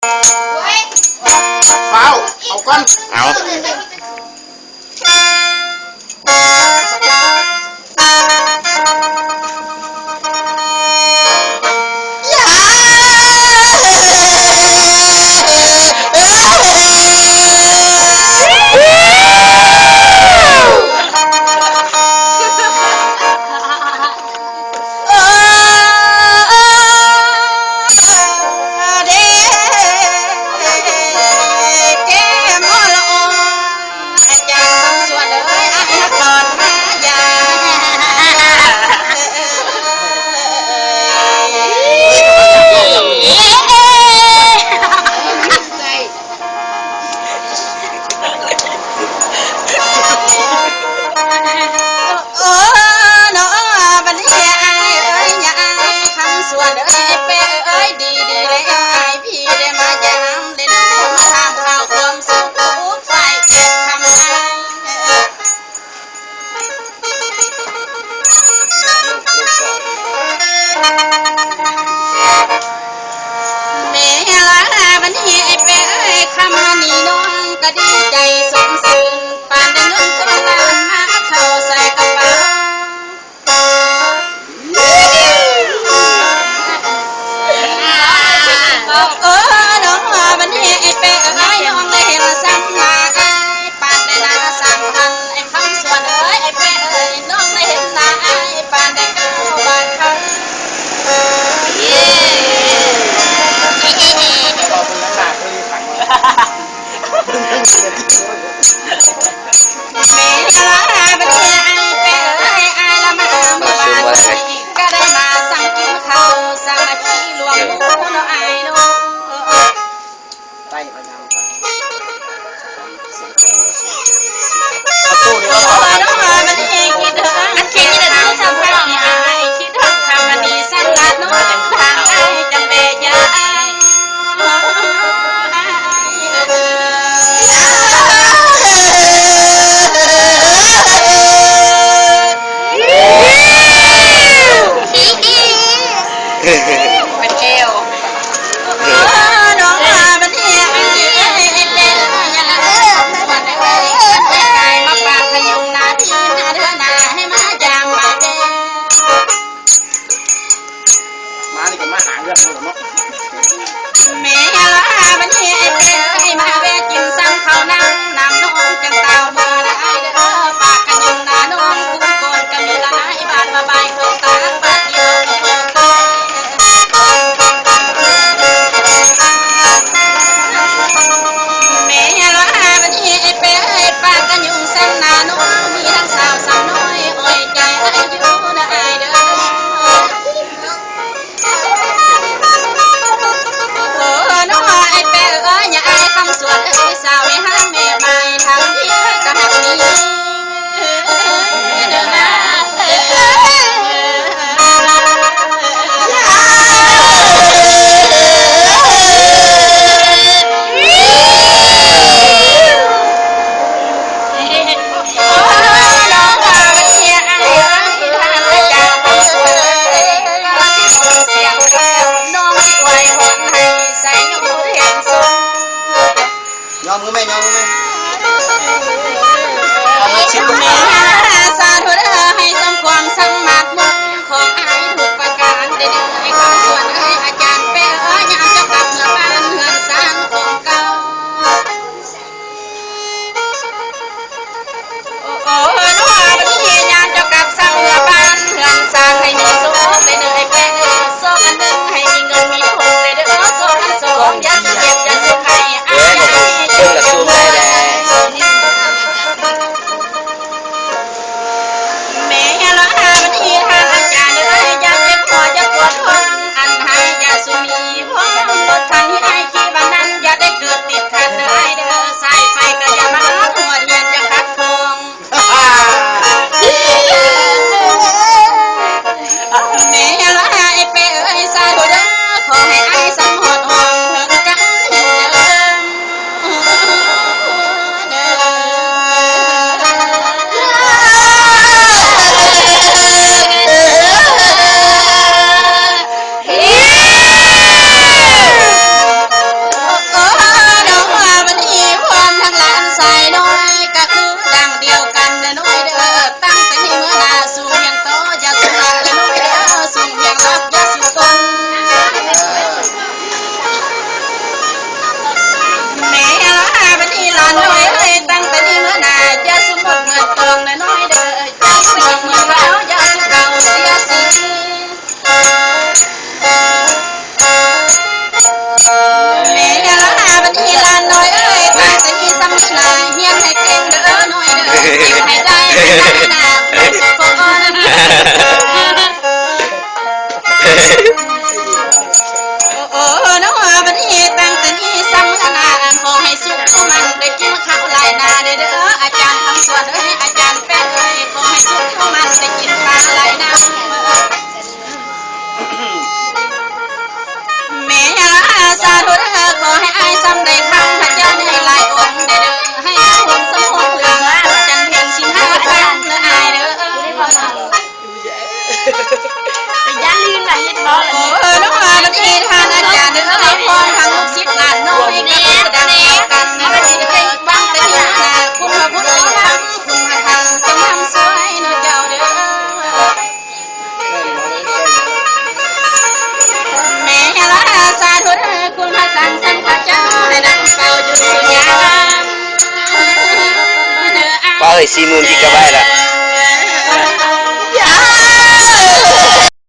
เปล่าเอาก้อนเอาดีใจสมซื่นปานได้เงินตัวล้านมาเข้าใส่กระเป๋าน้องบันนี้ไอ้เป๊ะไอ้น้องเลยเห็นซ้ำหน้าไอ้ปานได้นาสามพันไอ้คำส่วนไอ้เป๊ะน้องได้เห็นหน้าไอ้ปานได้9 บาทคำก็ได้มาสั่งกินข้าวสั่งอาชีพหลวงลูกน้องไอ้น้องไต่พยายามตู้นี้ก็พอแล้วมันเองคิดถึงอันคิดจะดูทำแบบนี้ไอ้คิดถึงคำมันดีสั้นละน้องทางไอ้จำเป็นยาไอ้เป็นเกลน้องมันเองเป็นวันได้ไว้วันได้ไงมาปากขยุงนาทีนาเดือนนาให้มาจางมาเด้มานี่ก็มาหาเรื่องเราเนาะแม่ละมันเองเป็นมาแวะกินซ้ำเขานั่งน้ำน้องจังเต่ามาได้เด้อปากขยุงนาน้องคุ้มก่อนกันมีหลายบาทมาใบของตาปากเยอะปากกันยุงเส้นนาน้องมีทั้งสาวสาวน้อยอ้อยใจอายุได้เด้อน้องไอ้เป้อย่าไอ้คำสวดไอ้สาวไอ้ห้างแม่ใหม่ทำที่กะหักนี้เด้อนะยอมมือไหมยอมมือไหมเอามือชิดตรงนี้สาธุเด้อให้สมความสังมาตรมุ่งของไอ้ถูกประการได้เด้อไอ้คำส่วนไอ้อาจารย์เป้ยามจะกลับเมื่อบ้านเฮือนสร้างของเก่าโอ้น้องบัดนี้ยามจะกลับสร้างเมื่อบ้านเฮือนสร้างให้มีสุขได้เด้อไอ้เป้โซกันหนึ่งให้มีเงินมีทองได้เด้อโซกันสองอย่าเจ็บอย่าสุขให้อ้ายเพิ่งละซูมได้ ำนาเฮียนให้เก่งเด้อหน่อยเด้อเก็บให้ได้ให้ได้นาโอ้น้องบัดนี้ตั้งแต่นี้ซ้ำขนาดขอให้สุขมันได้กินข้าวหลายนาเด้ออาจารย์ทั้งส่วนเอ้ยอาจารย์แป้งเอ้ยขอให้สุขมันได้กินปลาหลายนาแม่ยาสาธุเด้อขอให้อายซ้ำได้คำพระเจ้าให้หลายองค์เด้อให้คนสมบูรณ์เหลือจันเพียง15 วันเด้ออายเด้ออย่าลืมนะเฮ็ดบ่น้องมาบัดนี้ทานอาจารย์เด้อให้พรทางลูกศิษย์หลานน้อยก็แสดงกันมาบัดนี้ได้บ้างแต่อยู่นาคุณพระพุทธธรรมคุณพระธรรมจงทำสวยเนาะเจ้าเด้อแม่ละสาธุเด้อคุณพระสังฆข้าเจ้าให้นำเฝ้าอยู่สุญญา ป้าเอ้ย40,000 กิกะไบต์ละ